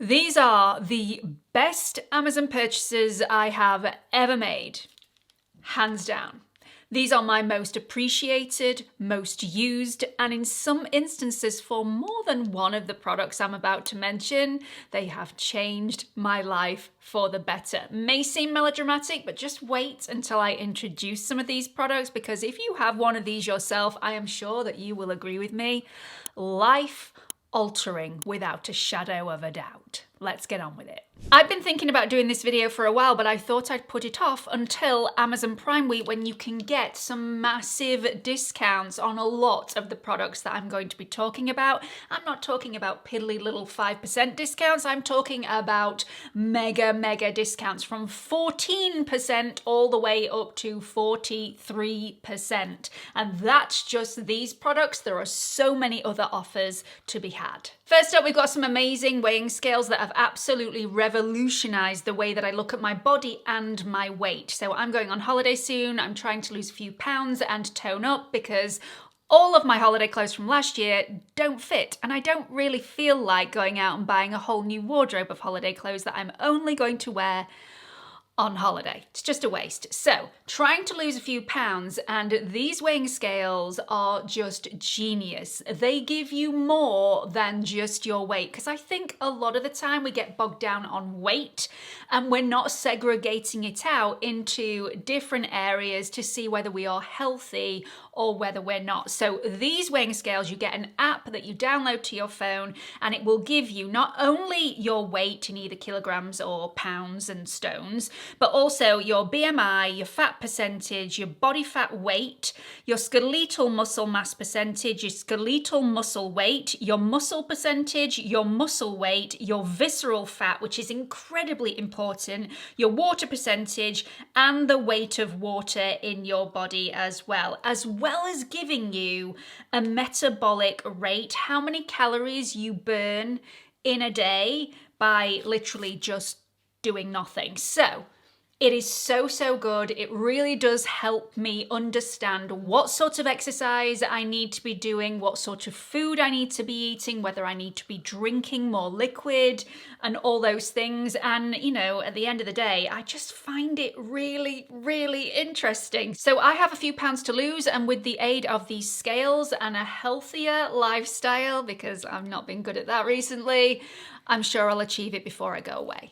These are the best Amazon purchases I have ever made, hands down. These are my most appreciated, most used, and in some instances for more than one of the products I'm about to mention, they have changed my life for the better. May seem melodramatic, but just wait until I introduce some of these products, because if you have one of these yourself, I am sure that you will agree with me. Life altering without a shadow of a doubt. Let's get on with it. I've been thinking about doing this video for a while, but I thought I'd put it off until Amazon Prime Week, when you can get some massive discounts on a lot of the products that I'm going to be talking about. I'm not talking about piddly little 5% discounts. I'm talking about mega discounts from 14% all the way up to 43%. And that's just these products. There are so many other offers to be had. First up, we've got some amazing weighing scales that have absolutely revolutionized the way that I look at my body and my weight. So I'm going on holiday soon. I'm trying to lose a few pounds and tone up because all of my holiday clothes from last year don't fit, and I don't really feel like going out and buying a whole new wardrobe of holiday clothes that I'm only going to wear on holiday. It's just a waste. So, trying to lose a few pounds, and these weighing scales are just genius. They give you more than just your weight, because I think a lot of the time we get bogged down on weight and we're not segregating it out into different areas to see whether we are healthy or whether we're not. So these weighing scales, you get an app that you download to your phone, and it will give you not only your weight in either kilograms or pounds and stones, but also your BMI, your fat percentage, your body fat weight, your skeletal muscle mass percentage, your skeletal muscle weight, your muscle percentage, your muscle weight, your visceral fat, which is incredibly important, your water percentage, and the weight of water in your body as well as giving you a metabolic rate, how many calories you burn in a day by literally just doing nothing. So it is so good. It really does help me understand what sort of exercise I need to be doing, what sort of food I need to be eating, whether I need to be drinking more liquid and all those things. And, you know, at the end of the day, I just find it really interesting. So I have a few pounds to lose, and with the aid of these scales and a healthier lifestyle, because I've not been good at that recently, I'm sure I'll achieve it before I go away.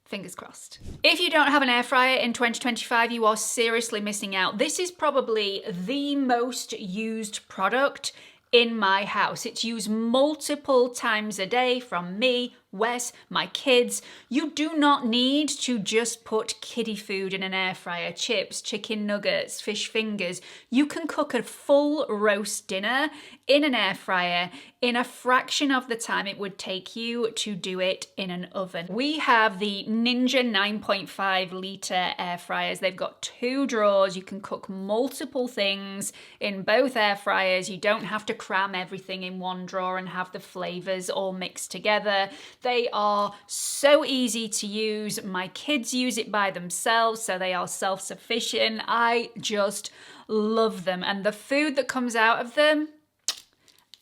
Fingers crossed. If you don't have an air fryer in 2025, you are seriously missing out. This is probably the most used product in my house. It's used multiple times a day from me, Wes, my kids. You do not need to just put kiddie food in an air fryer, chips, chicken nuggets, fish fingers. You can cook a full roast dinner in an air fryer in a fraction of the time it would take you to do it in an oven. We have the Ninja 9.5 litre air fryers. They've got 2 drawers. You can cook multiple things in both air fryers. You don't have to cram everything in one drawer and have the flavors all mixed together. They are so easy to use. My kids use it by themselves, so they are self-sufficient. I just love them. And the food that comes out of them,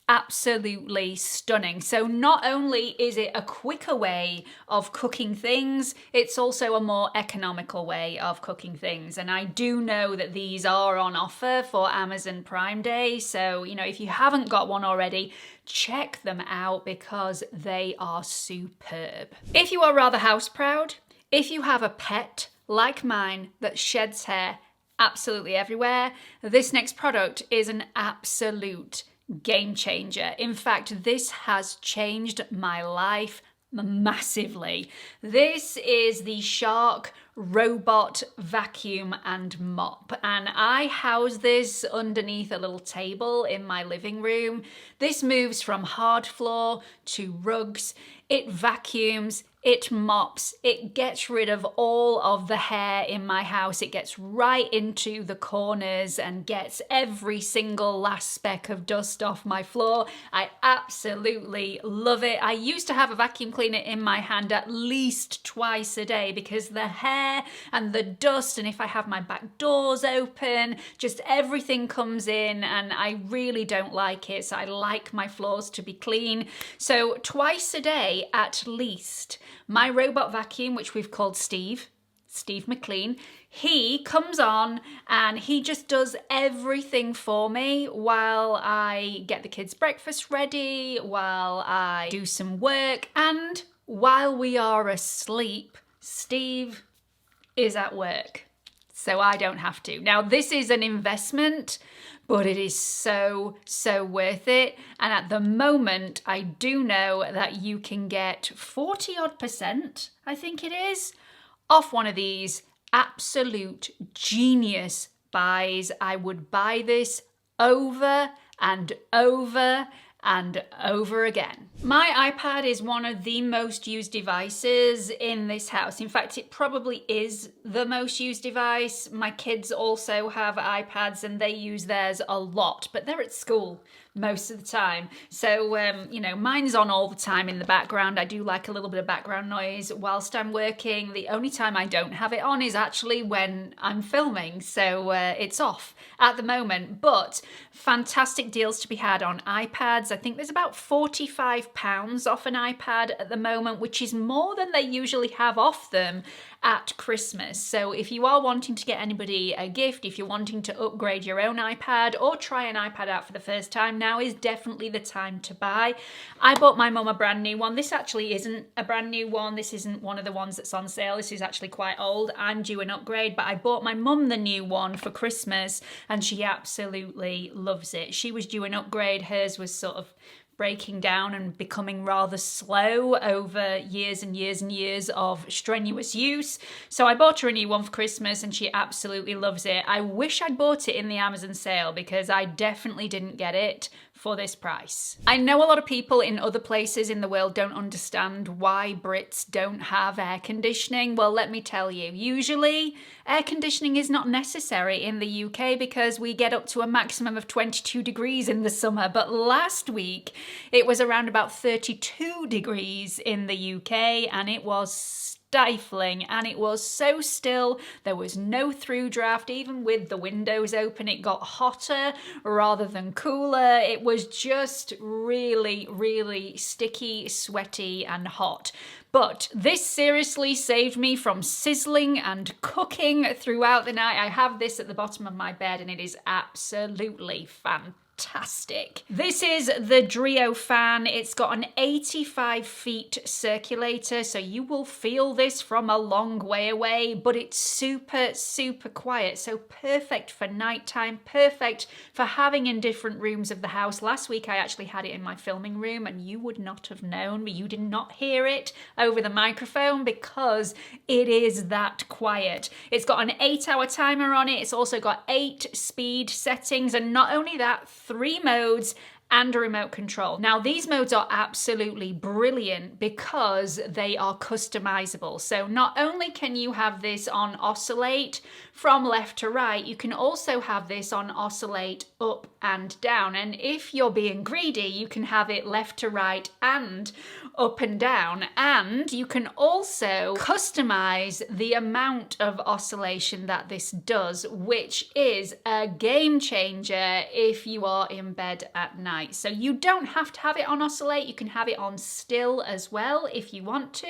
absolutely stunning. So not only is it a quicker way of cooking things, it's also a more economical way of cooking things. And I do know that these are on offer for Amazon Prime Day. So, you know, if you haven't got one already, check them out because they are superb. If you are rather house proud, if you have a pet like mine that sheds hair absolutely everywhere, this next product is an absolute game changer. In fact, this has changed my life massively. This is the Shark Robot Vacuum and Mop, and I house this underneath a little table in my living room. This moves from hard floor to rugs. It vacuums, It mops, it gets rid of all of the hair in my house. It gets right into the corners and gets every single last speck of dust off my floor. I absolutely love it. I used to have a vacuum cleaner in my hand at least twice a day because the hair and the dust, and if I have my back doors open, just everything comes in and I really don't like it. So I like my floors to be clean. So twice a day at least. My robot vacuum, which we've called Steve McLean, he comes on and he just does everything for me while I get the kids' breakfast ready, while I do some work, and while we are asleep, Steve is at work. So I don't have to. Now, this is an investment, but it is so worth it. And at the moment, I do know that you can get 40% odd, I think it is, off one of these absolute genius buys. I would buy this over and over and over again. My iPad is one of the most used devices in this house. In fact, it probably is the most used device. My kids also have iPads and they use theirs a lot, but they're at school most of the time. So, you know, mine's on all the time in the background. I do like a little bit of background noise whilst I'm working. The only time I don't have it on is actually when I'm filming. So it's off at the moment, but fantastic deals to be had on iPads. I think there's about £45 off an iPad at the moment, which is more than they usually have off them at Christmas. So if you are wanting to get anybody a gift, if you're wanting to upgrade your own iPad or try an iPad out for the first time, now is definitely the time to buy. I bought my mum a brand new one. This actually isn't a brand new one. This isn't one of the ones that's on sale. This is actually quite old. I'm due an upgrade, but I bought my mum the new one for Christmas and she absolutely loves it. She was due an upgrade. Hers was sort of breaking down and becoming rather slow over years and years and years of strenuous use. So I bought her a new one for Christmas and she absolutely loves it. I wish I'd bought it in the Amazon sale because I definitely didn't get it for this price. I know a lot of people in other places in the world don't understand why Brits don't have air conditioning. Well, let me tell you, usually air conditioning is not necessary in the UK because we get up to a maximum of 22 degrees in the summer. But last week it was around about 32 degrees in the UK and it was stifling and it was so still. There was no through draft. Even with the windows open, it got hotter rather than cooler. It was just really sticky, sweaty and hot. But this seriously saved me from sizzling and cooking throughout the night. I have this at the bottom of my bed and it is absolutely fantastic. This is the Drio fan. It's got an 85 feet circulator, so you will feel this from a long way away, but it's super quiet. So perfect for nighttime, perfect for having in different rooms of the house. Last week I actually had it in my filming room and you would not have known, you did not hear it over the microphone because it is that quiet. It's got an 8-hour timer on it. It's also got 8 speed settings, and not only that, 3 modes and a remote control. Now, these modes are absolutely brilliant because they are customizable. So not only can you have this on oscillate from left to right, you can also have this on oscillate up and down. And if you're being greedy, you can have it left to right and up and down. And you can also customize the amount of oscillation that this does, which is a game changer if you are in bed at night. So you don't have to have it on oscillate. You can have it on still as well if you want to.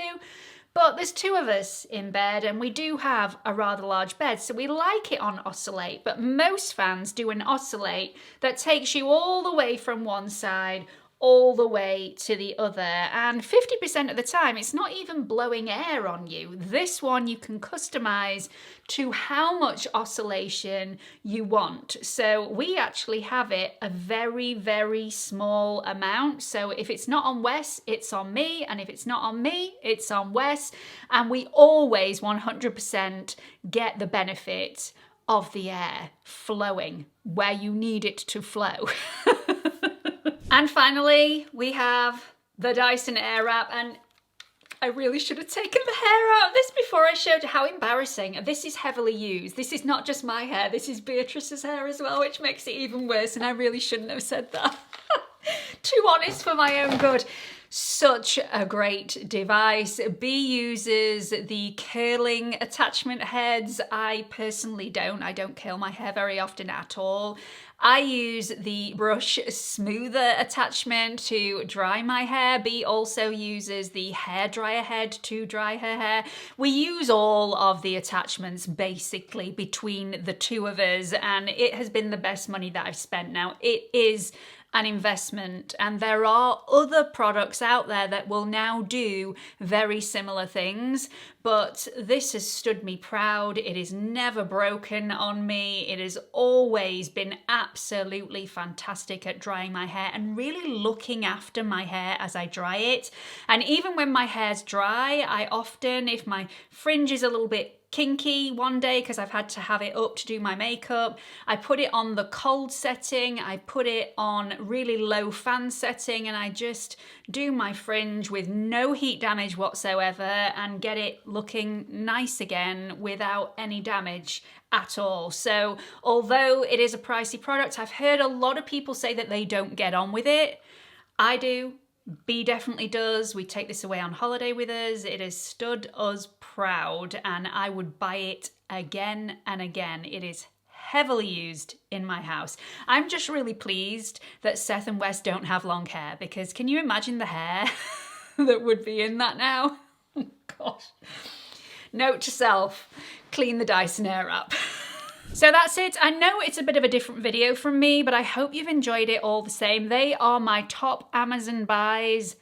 But there's 2 of us in bed and we do have a rather large bed, so we like it on oscillate. But most fans do an oscillate that takes you all the way from one side all the way to the other, and 50% of the time it's not even blowing air on you. This one you can customize to how much oscillation you want. So we actually have it a very small amount. So if it's not on Wes, it's on me, and if it's not on me, it's on Wes, and we always 100% get the benefit of the air flowing where you need it to flow. And finally, we have the Dyson Airwrap, and I really should have taken the hair out of this before I showed you. How embarrassing. This is heavily used. This is not just my hair, this is Beatrice's hair as well, which makes it even worse, and I really shouldn't have said that. Too honest for my own good. Such a great device. B uses the curling attachment heads. I personally don't. I don't curl my hair very often at all. I use the brush smoother attachment to dry my hair. B also uses the hairdryer head to dry her hair. We use all of the attachments basically between the two of us, and it has been the best money that I've spent. Now, it is an investment, and there are other products out there that will now do very similar things, but this has stood me proud. It is never broken on me. It has always been absolutely fantastic at drying my hair and really looking after my hair as I dry it. And even when my hair's dry, I often, if my fringe is a little bit kinky one day because I've had to have it up to do my makeup, I put it on the cold setting, I put it on really low fan setting, and I just do my fringe with no heat damage whatsoever and get it looking nice again without any damage at all. So although it is a pricey product, I've heard a lot of people say that they don't get on with it. I do. B definitely does. We take this away on holiday with us. It has stood us proud, and I would buy it again and again. It is heavily used in my house. I'm just really pleased that Seth and Wes don't have long hair, because can you imagine the hair that would be in that now? Oh gosh. Note to self, clean the Dyson Airwrap. So that's it. I know it's a bit of a different video from me, but I hope you've enjoyed it all the same. They are my top Amazon buys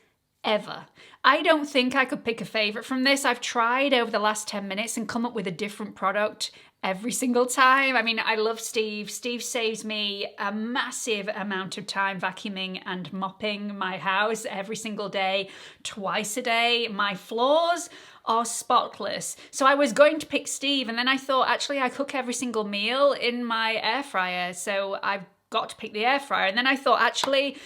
ever. I don't think I could pick a favourite from this. I've tried over the last 10 minutes and come up with a different product every single time. I mean, I love Steve. Steve saves me a massive amount of time vacuuming and mopping my house every single day, twice a day. My floors are spotless. So I was going to pick Steve, and then I thought, actually, I cook every single meal in my air fryer, so I've got to pick the air fryer. And then I thought, actually,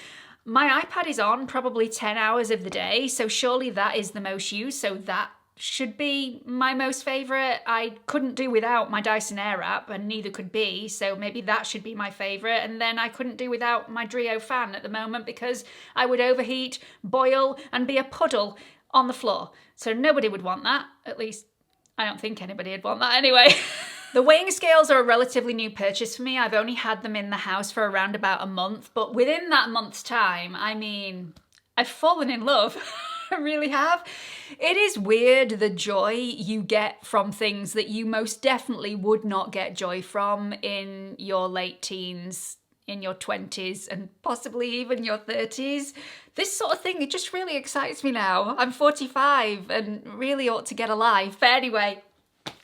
my iPad is on probably 10 hours of the day, so surely that is the most used, so that should be my most favourite. I couldn't do without my Dyson Airwrap, and neither could B, so maybe that should be my favourite. And then I couldn't do without my Drio fan at the moment, because I would overheat, boil, and be a puddle on the floor. So nobody would want that. At least I don't think anybody would want that anyway. The weighing scales are a relatively new purchase for me. I've only had them in the house for around about a month, but within that month's time, I mean, I've fallen in love. I really have. It is weird the joy you get from things that you most definitely would not get joy from in your late teens, in your 20s, and possibly even your 30s. This sort of thing, it just really excites me now. I'm 45 and really ought to get a life. But anyway,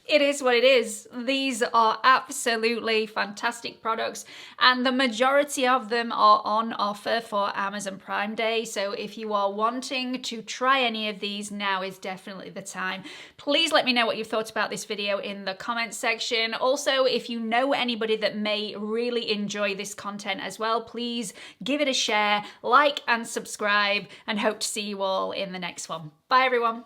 it is what it is. These are absolutely fantastic products, and the majority of them are on offer for Amazon Prime Day. So if you are wanting to try any of these, now is definitely the time. Please let me know what you thought about this video in the comments section. Also, if you know anybody that may really enjoy this content as well, please give it a share, like and subscribe, and hope to see you all in the next one. Bye everyone.